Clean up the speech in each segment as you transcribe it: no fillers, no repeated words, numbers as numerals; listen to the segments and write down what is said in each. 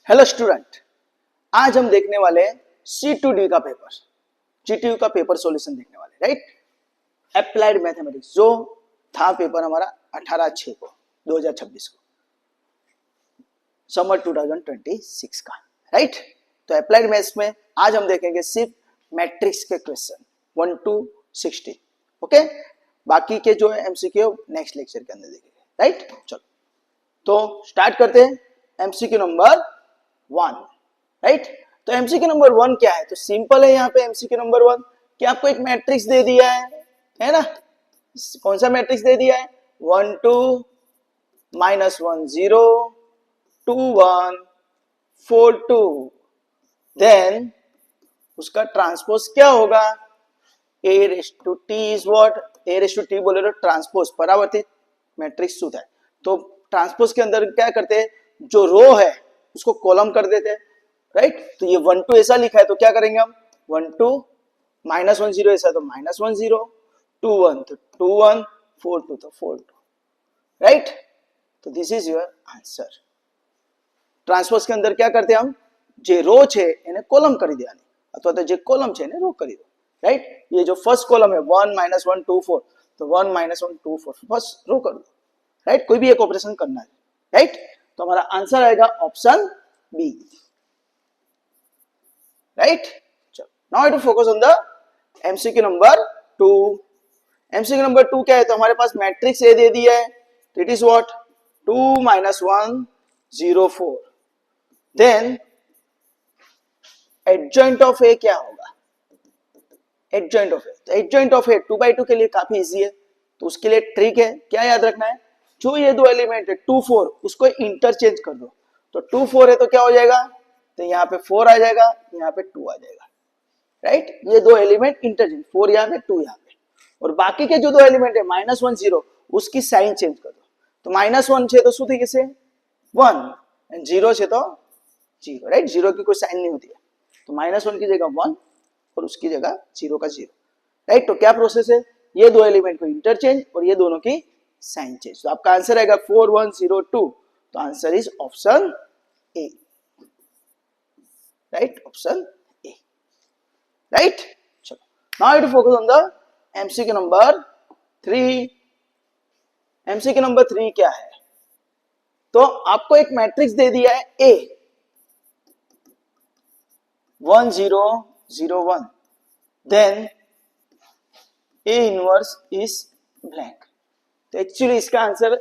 Hello student, आज हम देखने वाले हैं C2D का पेपर, GTU का पेपर सॉल्यूशन देखने वाले, राइट। अप्लाइड मैथमेटिक्स जो था पेपर हमारा 18/6 को 2026 को, समर 2026 का, राइट। तो अप्लाइड मैथ्स में आज हम देखेंगे सिर्फ मैट्रिक्स के क्वेश्चन 1 to 60, ओके। बाकी के जो है MCQ नेक्स्ट लेक्चर के अंदर देखेंगे, राइट। चलो तो स्टार्ट करते हैं। MCQ number 1, right. तो MCQ नंबर 1 क्या है? तो सिंपल है, यहाँ पे MCQ नंबर 1 कि आपको एक मैट्रिक्स दे दिया है ना। कौन सा मैट्रिक्स दे दिया है? 1 2 -1 0 2 1 4 2। देन उसका ट्रांसपोज क्या होगा? a raised to t is what? a raised to t बोले तो ट्रांसपोज परावर्तित मैट्रिक्स सूत्र है। तो ट्रांसपोज के अंदर क्या करते हैं, जो रो है उसको कॉलम कर देते हैं, राइट। तो ये 1 2 ऐसा लिखा है तो क्या करेंगे हम? 1 2 -1 0 ऐसा तो -1 0 2 1 तो 2 1 4 2 तो 4 2, राइट। तो this is your answer. Transpose के अंदर क्या करते हैं हम? जे रो छे એને કોલમ કરી દેવાની અથવા તો જે કોલમ છે એને રો કરી દો, राइट। ये जो फर्स्ट कॉलम है 1 -1 2 4 तो 1 -1 2 4 फर्स्ट रो कर दो, राइट। कोई भी एक ऑपरेशन करना है, राइट। तो हमारा आंसर आएगा ऑप्शन बी, राइट। चलो now to focus on the MCQ number 2। MCQ number 2 क्या है? तो हमारे पास मैट्रिक्स ए दे दिया है, it is what? 2 -1 0 4। Then adjoint of A क्या होगा? एडजॉइंट ऑफ ए, तो एडजॉइंट ऑफ ए 2/2 के लिए काफी इजी है। तो उसके लिए ट्रिक है, क्या याद रखना है? जो ये दो एलिमेंट है 2 4 उसको इंटरचेंज कर दो। तो 2 4 है तो क्या हो जाएगा? तो यहाँ पे 4 आ जाएगा, यहाँ पे 2 आ जाएगा, राइट। ये दो एलिमेंट इंटरचेंज, 4 यहाँ पे 2 यहाँ पे। और बाकी के जो दो एलिमेंट है -1 0 उसकी साइन चेंज कर दो। तो -1 છે तो શું થઈ જશે? 1 एंड 0 છે तो 0, राइट। 0 की कोई साइन नहीं होती है, तो -1 की जगह 1 और उसकी जगह 0 का 0, राइट। तो क्या प्रोसेस है? ये दो एलिमेंट को इंटरचेंज और ये दोनों की साइन चेंज। तो आपका आंसर आएगा 4 1 0 2। तो answer is option A, right. Option A, right. चलो now to focus on the MCQ number 3। MCQ number 3 क्या है? तो आपको एक मैट्रिक्स दे दिया है A 1 0 0 1, then A inverse is blank. तो एक्चुअली इसका आंसर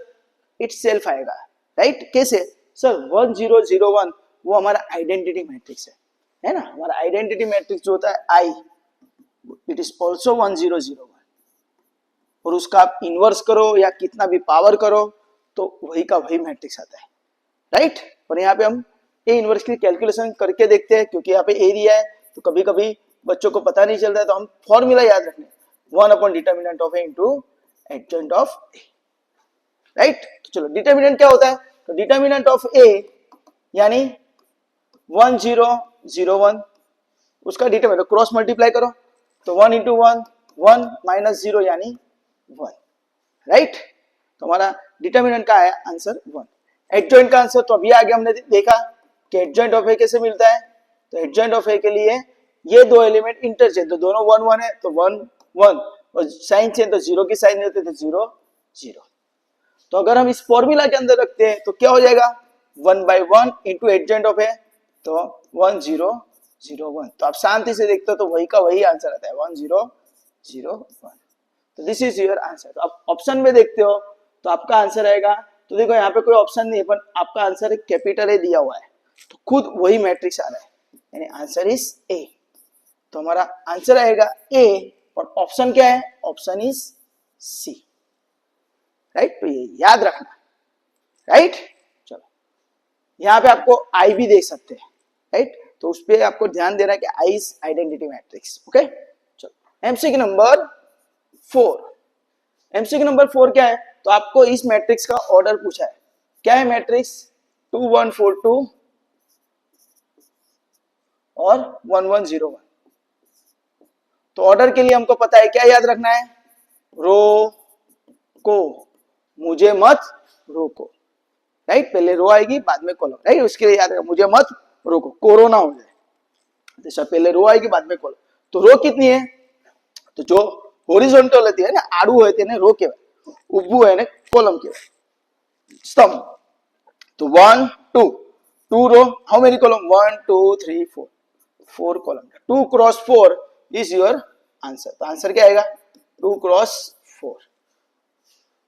इटसेल्फ आएगा, राइट। कैसे? सर 1 0 0 1 वो हमारा आइडेंटिटी मैट्रिक्स है ना। हमारा आइडेंटिटी मैट्रिक्स जो होता है I, इट इज ऑल्सो 1 0 0 1। और उसका आप इनवर्स करो या कितना भी पावर करो तो वही का वही मैट्रिक्स आता है, राइट। और यहाँ पे हम ए इनवर्स की कैलकुलेशन करके देखते हैं, क्योंकि यहाँ पे ए दिया है तो कभी कभी बच्चों को पता नहीं चलता है, तो हम फॉर्मूला याद रखने 1 upon determinant of A into adjoint of A, right. तो चलो डिटर्मिनेंट क्या होता है? तो डिटर्मिनेंट ऑफ ए यानी 1 0 0 1 उसका डिटर्मिनेंट क्रॉस मल्टीप्लाई करो तो 1 इंटू 1 1 -0 यानी 1, राइट। तो हमारा डिटर्मिनेंट का है आंसर 1। एडजॉइंट का आंसर तो अभी आगे हमने देखा कि एडजॉइंट ऑफ ए कैसे मिलता है। तो एडजॉइंट ऑफ ए के लिए ये दो एलिमेंट इंटरचेंज, तो दोनों 1 1 है तो 1 1 और साइन चेंज तो 0 की साइन देते तो 0 0। तो अगर हम इस फॉर्मूला के अंदर रखते हैं तो क्या हो जाएगा? 1/1 इंटू एडजॉइंट ऑफ ए तो 1 0 0 1। तो आप शांति से देखते हो तो वही का वही आंसर आता है 1 0 0 1। तो दिस इज योर आंसर। तो आप ऑप्शन में देखते हो तो आपका आंसर आएगा, तो देखो यहाँ पे कोई ऑप्शन नहीं है पर आपका आंसर कैपिटल ए दिया हुआ है तो खुद वही मैट्रिक्स आ रहा है, यानी आंसर इज ए। तो हमारा आंसर आएगा ए और ऑप्शन क्या है? Option is C, right. तो ये याद रखना, राइट। चलो यहाँ पे आपको आई भी देख सकते हैं, राइट। तो उस पर आपको ध्यान देना है कि I is identity matrix, okay. चलो MCQ नंबर 4। MCQ नंबर 4 क्या है? तो आपको इस मैट्रिक्स का ऑर्डर पूछा है। क्या है मैट्रिक्स? 2 1 4 2 और 1 1 0 1। तो ऑर्डर के लिए हमको पता है क्या याद रखना है? रो को, मुझे मत रोको, राइट, पहले रो आएगी बाद में कॉलम, राइट, उसके लिए याद रखो, मुझे मत रोको, कोरोना हो जाए, जैसा पहले रो आएगी बाद में कॉलम। तो रो कितनी है, तो जो होरिजोंटल होती है ने आड़ू હોય તેને રો કહેવાય, ઊભું હોય ને કોલમ કહેવાય, स्तंभ। तो 1 2 2 row, how many column, 1 2 3 4 4 column, 2 cross 4 is your answer. तो आंसर क्या आएगा, 2 क्रॉस 4।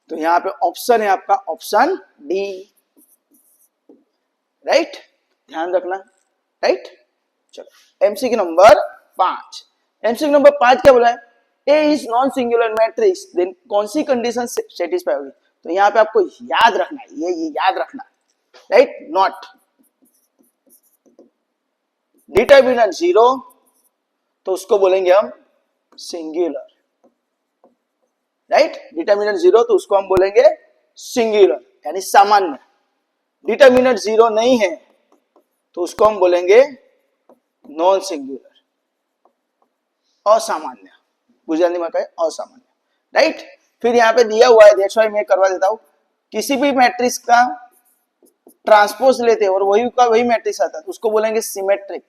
तो यहां पे ऑप्शन है आपका ऑप्शन डी, राइट, ध्यान रखना, राइट। चलो एमसीक्यू नंबर 5, एमसीक्यू नंबर 5 क्या बोला है, A is non singular matrix then कौन सी कंडीशन सेटिस्फाई होगी। तो यहाँ पे आपको याद रखना है, ये याद रखना, राइट, नॉट डिटरमिनेंट 0 तो उसको बोलेंगे हम सिंगुलर, राइट, डिटरमिनेंट 0 तो उसको हम बोलेंगे सिंगुलर यानी सामान्य। डिटरमिनेंट 0 नहीं है तो उसको हम बोलेंगे नॉन सिंगुलर, असामान्य, गुजराती में कहे असामान्य, राइट। फिर यहाँ पे दिया हुआ है, दैट्स व्हाई मैं करवा देता हूं, किसी भी मैट्रिक्स का ट्रांसपोज लेते हैं और वही का वही मैट्रिक्स आता है तो उसको बोलेंगे सिमेट्रिक,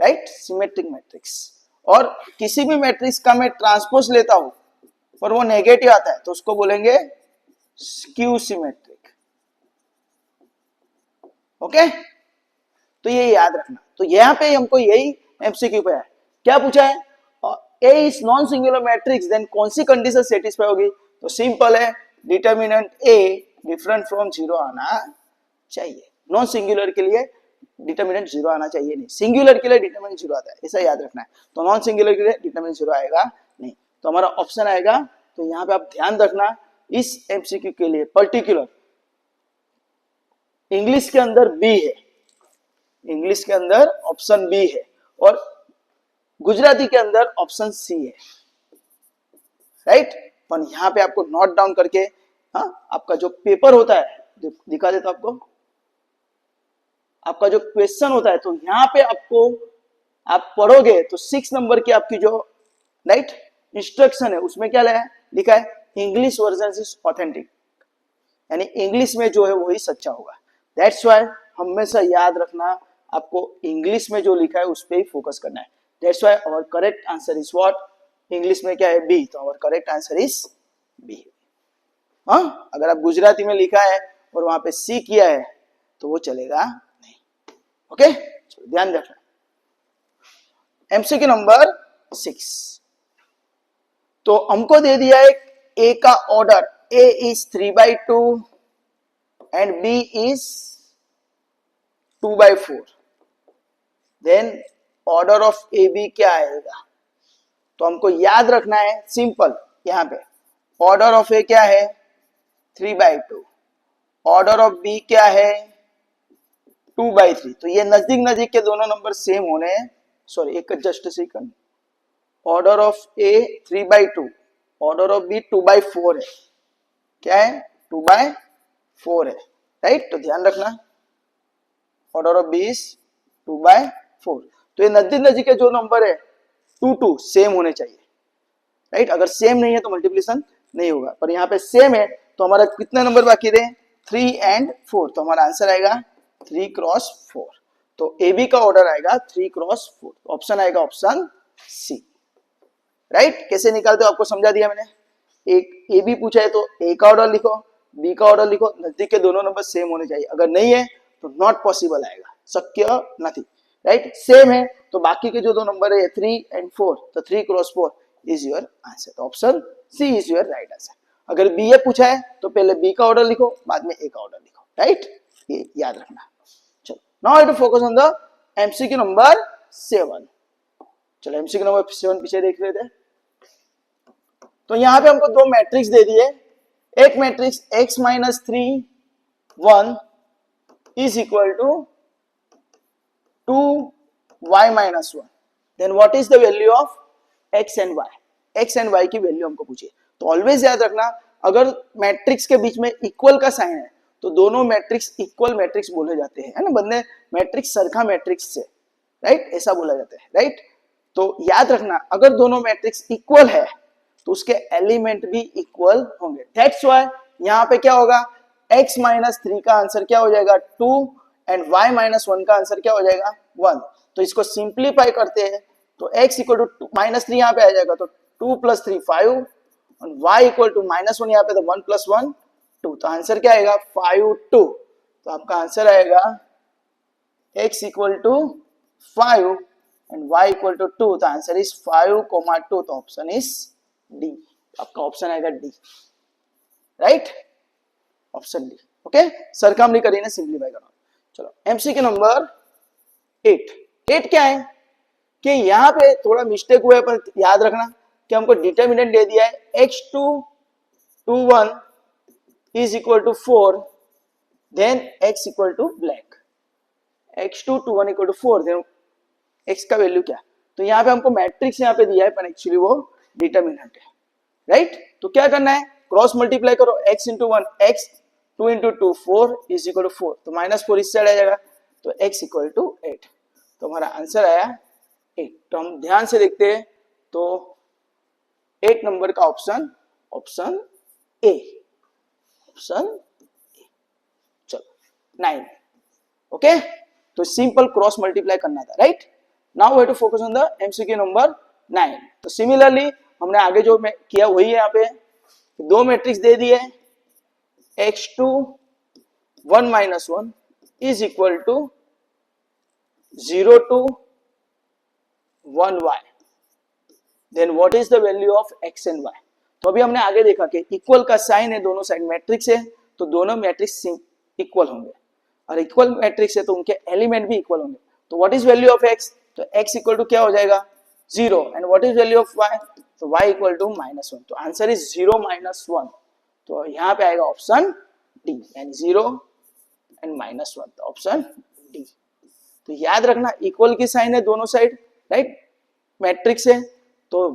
राइट, सिमेट्रिक मैट्रिक्स। और किसी भी मैट्रिक्स का मैं ट्रांसपोज लेता हूं पर वो नेगेटिव आता है तो उसको बोलेंगे स्क्यू सिमेट्रिक, ओके। तो ये याद रखना। तो यहाँ पे हमको यही एमसीक्यू पे है, क्या पूछा है, A is non singular matrix then कौन सी कंडीशन सेटिस्फाई होगी। तो सिंपल है, डिटरमिनेंट ए डिफरेंट फ्रॉम 0 आना चाहिए। नॉन सिंगुलर के लिए डिटरमिनेंट 0 आना चाहिए नहीं, सिंगुलर के लिए डिटरमिनेंट 0 आता है, ऐसा याद रखना है। तो नॉन सिंगुलर के लिए डिटरमिनेंट 0 आएगा नहीं, तो हमारा ऑप्शन आएगा। तो यहाँ पे आप ध्यान रखना, इस एमसीक्यू के लिए पर्टिकुलर इंग्लिश के अंदर बी है, इंग्लिश के अंदर ऑप्शन बी है और गुजराती के अंदर ऑप्शन सी है, राइट। पर यहां पे आपको नोट डाउन करके, हाँ, आपका जो पेपर होता है, दिखा देता आपको, आपका जो क्वेश्चन होता है तो यहां पे आपको आप पढ़ोगे तो 6 नंबर की आपकी जो राइट इंस्ट्रक्शन है उसमें क्या लिखा है, इंग्लिश वर्जन इज ऑथेंटिक, यानी इंग्लिश में जो है वही सच्चा होगा। दैट्स व्हाई हमेशा याद रखना, आपको इंग्लिश में जो लिखा है उस पर ही फोकस करना है। That's why our correct answer is what, English में क्या है, बी, तो our correct answer is B. हाँ, अगर आप गुजराती में लिखा है और वहां पे सी किया है तो वो चलेगा नहीं, ओके, ध्यान रखना। एमसीक्यू नंबर 6, तो हमको दे दिया है ए का order, A is 3/2 and B is 2/4, then order of A B क्या आएगा। तो हमको याद रखना है सिंपल, यहां पे ऑर्डर ऑफ ए क्या है 3/2, ऑर्डर ऑफ बी क्या है 2/3। तो ये नजदीक नजदीक के दोनों नंबर सेम होने हैं, सॉरी एक just second, order of A 3/2, order of B 2/4 है, क्या है 2/4 है, राइट। तो ध्यान रखना, ऑर्डर ऑफ बी इज 2/4। तो ये नजदीक नजदीक के जो नंबर है 2 सेम होने चाहिए, राइट। अगर सेम नहीं है तो मल्टीप्लिकेशन नहीं होगा, पर यहाँ पे सेम है तो हमारा कितने नंबर बाकी रहे 3 और 4, तो हमारा आंसर आएगा 3 क्रॉस 4। तो ए बी का ऑर्डर आएगा 3 क्रॉस 4, ऑप्शन आएगा ऑप्शन सी, राइट। कैसे निकालते हो आपको समझा दिया मैंने, एक ए बी पूछा है तो ए का ऑर्डर लिखो, बी का ऑर्डर लिखो, नजदीक के दोनों नंबर सेम होने चाहिए, अगर नहीं है तो नॉट पॉसिबल आएगा, शक्य नहीं, राइट। सेम है तो बाकी के जो दो नंबर है 3 और 4, तो 3 क्रॉस 4 इज योर आंसर, तो option C is your right answer. अगर बी ए पूछा है तो पहले बी का ऑर्डर लिखो बाद में ए का ऑर्डर लिखो, राइट, ये याद रखना। चलो now to focus on the MCQ number 7। चलो एमसीक्यू नंबर 7 पीछे देख रहे थे। तो यहां पे हमको दो मैट्रिक्स दे दिए, एक matrix x - 3 1 is equal to 2y - 1, then what is the value of x and y, x and y की वैल्यू हमको पूछिए। तो ऑलवेज याद रखना, अगर मैट्रिक्स के बीच में इक्वल का साइन है तो दोनों मैट्रिक्स इक्वल मैट्रिक्स बोले जाते हैं, है ना, बंदे मैट्रिक्स सरखा मैट्रिक्स से, राइट, ऐसा बोला जाता है, राइट। तो याद रखना, अगर दोनों मैट्रिक्स इक्वल है तो उसके एलिमेंट भी इक्वल होंगे। दैट्स व्हाई यहाँ पे क्या होगा, x माइनस 3 का आंसर क्या हो जाएगा 2 एंड y माइनस 1 का आंसर क्या हो जाएगा 1। तो इसको सिंप्लीफाई करते हैं तो x इक्वल टू माइनस 3 यहाँ पे आ जाएगा, तो 2 प्लस 3 5 और y इक्वल टू माइनस 1 यहाँ पे, तो 1 प्लस 1 2। तो आंसर क्या आएगा 5 2। तो आपका आंसर आएगा x equal to 5 and y equal to 2। तो आंसर इज 5, 2। तो ऑप्शन इज डी। आपका ऑप्शन आएगा D, right, option D. Okay, सरखामणी કરીને सिंप्लीफाई करो। चलो एमसीक्यू नंबर 8 क्या है कि यहाँ पे थोड़ा मिस्टेक हुआ है, पर याद रखना कि हमको डिटर्मिनेंट दे दिया है x2 to 1 is equal to 4, then x equal to blank। x2 to 1 equal to 4, then x का वैल्यू क्या, तो यहाँ पे हमको मैट्रिक्स यहाँ पे दिया है, पर एक्चुअली वो डिटर्मिनेंट है, राइट। तो क्या करना है, क्रॉस मल्टीप्लाई करो, x into 1 x, 2 into 2 4 is equal to 4। तो माइनस 4 इस साइड आ जाएगा, तो x इक्वल टू 8। तो हमारा आंसर आया 8। तो हम ध्यान से देखते हैं, तो 8 नंबर का option option A, option A. चलो 9। ओके, तो सिंपल क्रॉस मल्टीप्लाई करना था, right. Now we have to focus on the MCQ number 9। तो सिमिलरली हमने आगे जो किया वही है, यहाँ पे दो मैट्रिक्स दे दिए, x2 1 minus 1 is equal to 0 to 1y, then what is the value of x and y। तो अभी हमने आगे देखा कि इक्वल का साइन है, दोनों साइड मैट्रिक्स है, तो दोनों मैट्रिक्स इक्वल होंगे, और इक्वल मैट्रिक्स है तो उनके एलिमेंट भी इक्वल होंगे। तो what is value of x, तो x इक्वल टू क्या हो जाएगा 0, and what is value of y, तो y इक्वल टू -1। तो आंसर इज 0 माइनस 1। तो यहाँ पे आएगा ऑप्शन डी, यानी 0 एंड -1, तो ऑप्शन डी। तो याद रखना इक्वल की साइन है दोनों साइड, राइट, मैट्रिक्स है, तो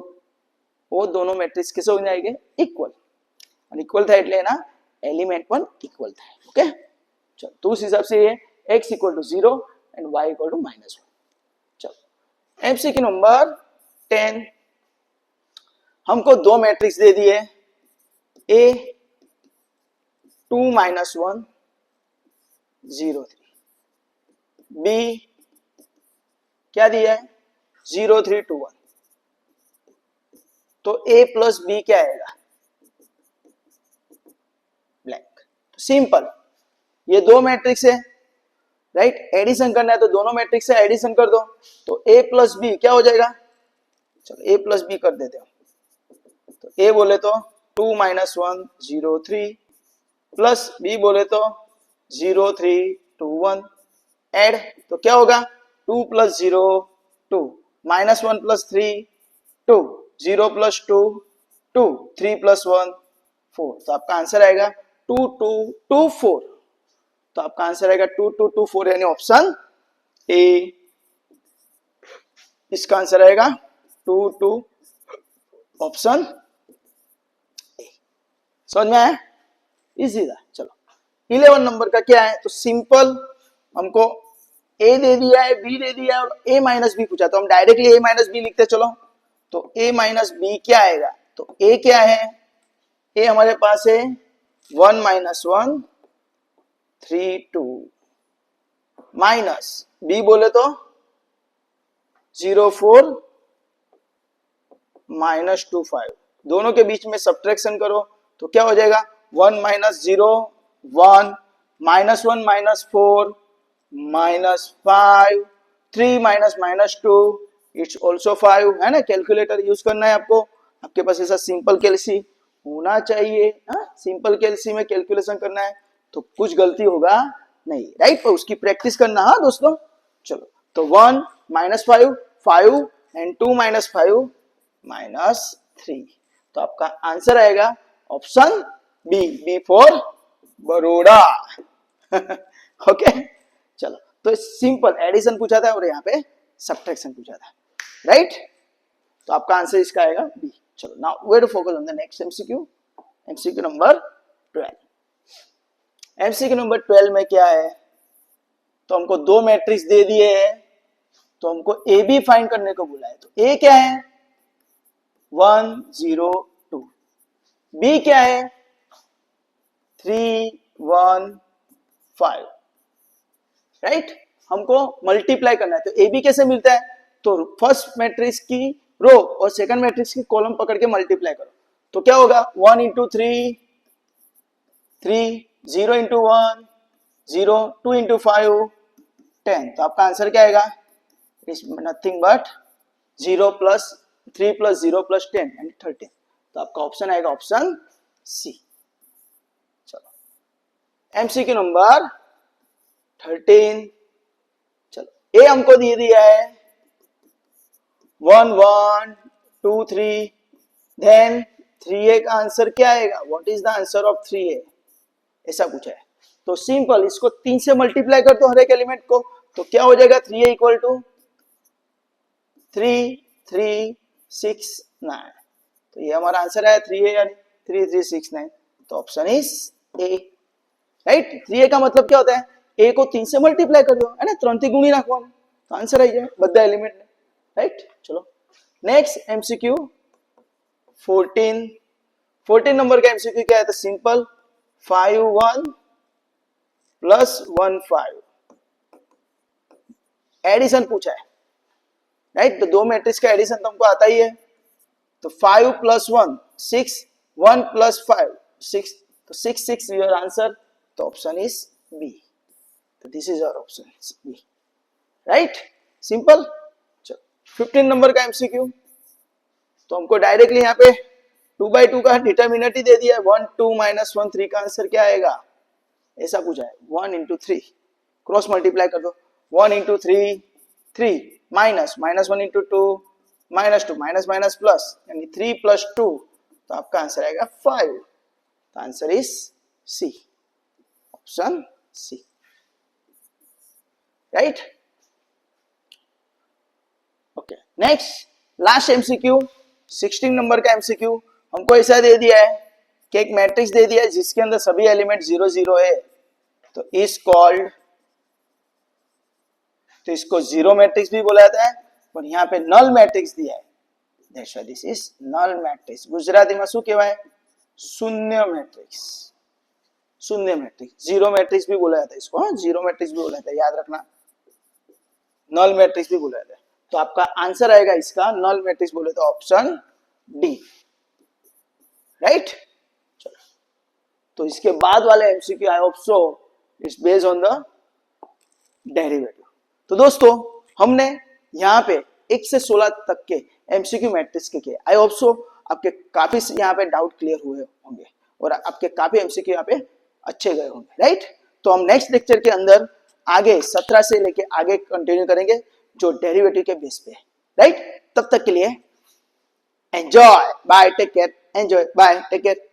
वो दोनों मैट्रिक्स कैसे हो जाएंगे इक्वल, और इक्वल था એટલે એના एलिमेंट પણ इक्वल થાય। ओके, चलो तो उस हिसाब से ये x equal to 0 and y equal to -1। चलो एमसीक्यू नंबर 10, हमको दो मैट्रिक्स दे दिए, a 2 माइनस 1 0 3, b क्या दिया है 0 3 2 1। तो a प्लस बी क्या आएगा ब्लैंक। तो सिंपल, ये दो मैट्रिक्स है, राइट, एडिशन करना है तो दोनों मैट्रिक्स से एडिशन कर दो, तो a प्लस बी क्या हो जाएगा, चलो a प्लस बी कर देते हो। तो a बोले तो 2 माइनस 1 0 3, प्लस b बोले तो 0 3 2 1, एड तो क्या होगा 2 plus 0 2, minus 1 plus 3 2, 0 plus 2 2, 3 plus 1 4। तो आपका आंसर आएगा 2 2 2 4। तो आपका आंसर आएगा 2 2 2 4, यानी ऑप्शन ए, इसका आंसर आएगा 2 2 ऑप्शन ए। समझ में आया, इजी था। चलो 11 नंबर का क्या है, तो सिंपल हमको a दे दिया है, b दे दिया है और a माइनस बी पूछा, तो हम डायरेक्टली a माइनस बी लिखते चलो। तो a माइनस बी क्या आएगा, तो a क्या है, a हमारे पास है 1 माइनस 1 3 2, माइनस b बोले तो 0 4 माइनस 2 5, दोनों के बीच में सब्ट्रैक्शन करो तो क्या हो जाएगा 1 minus 0 1, minus 1 minus 4 minus 5, 3 minus minus 2 it's also 5, है ना। कैलकुलेटर यूज करना है आपको, आपके पास ऐसा सिंपल कैलसी होना चाहिए, सिंपल कैलसी में कैलकुलेशन करना है तो कुछ गलती होगा नहीं, राइट, पर उसकी प्रैक्टिस करना। हाँ दोस्तों, चलो तो 1 माइनस 5 5 एंड 2 माइनस 5 माइनस 3। तो आपका आंसर आएगा option B, B for Baroda. Okay, चलो तो सिंपल एडिशन पूछा था और यहाँ पे सब्ट्रैक्शन पूछा था, राइट। तो आपका आंसर इसका आएगा बी। चलो now we have to focus on the next MCQ, MCQ number 12। MCQ number 12 में क्या है, तो हमको दो मैट्रिक्स दे दिए हैं, तो हमको ए बी फाइंड करने को बोला है। तो ए क्या है 1 0 2, बी क्या है 3 1 5, राइट। हमको मल्टीप्लाई करना है, तो ए बी कैसे मिलता है, तो फर्स्ट मैट्रिक्स की रो और सेकंड मैट्रिक्स की कॉलम पकड़ के मल्टीप्लाई करो, तो क्या होगा 1 इंटू 3 3, 0 इंटू 1 0, 2 इंटू 5 10, तो आपका आंसर क्या आएगा, it is nothing but 0 plus 3 plus 0 plus 10 यानी 13, तो आपका ऑप्शन आएगा ऑप्शन सी। चलो एमसीक्यू नंबर 13, चलो ए हमको दे दिया है 1 1 2 3, देन 3a का आंसर क्या आएगा, what is the answer of 3a, ऐसा पूछा है। तो सिंपल, इसको 3 से मल्टीप्लाई कर दो हर एक एलिमेंट को, तो क्या हो जाएगा 3a इक्वल टू 3 3 6 9, तो ये हमारा आंसर है 3a यानी 3 3 6 9, तो option is a, right. 3a का मतलब क्या होता है, a को 3 से मल्टीप्लाई कर दो, है ना, 3 થી ગુણી નાખવાનું, તો આન્સર આવી જાય બધા એલિમેન્ટ ને, રાઈટ। ચલો नेक्स्ट एमसीक्यू 14 नंबर का एमसीक्यू क्या है, तो सिंपल 5 1 प्लस 1 5, एडिशन पूछा है, राइट। तो दो मैट्रिक्स का एडिशन तो हमको आता ही है, तो 5 प्लस 1 6, 1 प्लस 5 6, तो 6 6 योर आंसर, तो ऑप्शन इज बी, तो this is our option B, right, simple. चलो 15 नंबर का एमसीक्यू, तो हमको डायरेक्टली यहाँ पे 2/2 का डिटर्मिनेंट ही दे दिया है, 1 2 माइनस 1 3 का आंसर क्या आएगा, ऐसा पूछा है, 1 इंटू 3 क्रॉस मल्टीप्लाई कर दो, 1 into 3 3 minus minus 1 into 2 minus 2 minus minus plus यानी 3 प्लस 2, तो आपका आंसर आएगा 5, तो answer is C, option C, right. Okay next last MCQ 16 number का एमसीक्यू, हमको ऐसा दे दिया है कि एक मैट्रिक्स दे दिया है जिसके अंदर सभी एलिमेंट 0 0 है, तो इज कॉल्ड, तो इसको जीरो मैट्रिक्स भी बोला जाता है, और यहाँ पे नल मैट्रिक्स दिया है, that's why this is null matrix, Gujarati में શું કહેવાય, शून्य मैट्रिक्स, शून्य मैट्रिक्स, जीरो मैट्रिक्स भी बोला जाता है इसको, जीरो मैट्रिक्स भी बोला जाता है, याद रखना, नल मैट्रिक्स भी बोला जाता है, तो आपका आंसर आएगा इसका नल मैट्रिक्स बोले तो ऑप्शन डी, राइट। चलो तो इसके बाद वाले MCQ I hope so it's based on the derivative. तो दोस्तों हमने यहाँ पे 1 से 16 तक के एमसीक्यू मैट्रिक्स के किए, आई होप सो आपके काफी यहाँ पे डाउट क्लियर हुए होंगे और आपके काफी एमसीक्यू यहाँ पे अच्छे गए होंगे, राइट। तो हम नेक्स्ट लेक्चर के अंदर आगे 17 से लेके आगे कंटिन्यू करेंगे जो डेरिवेटिव के बेस पे है, राइट। तब तक के लिए enjoy, bye, take care, enjoy, bye, take care.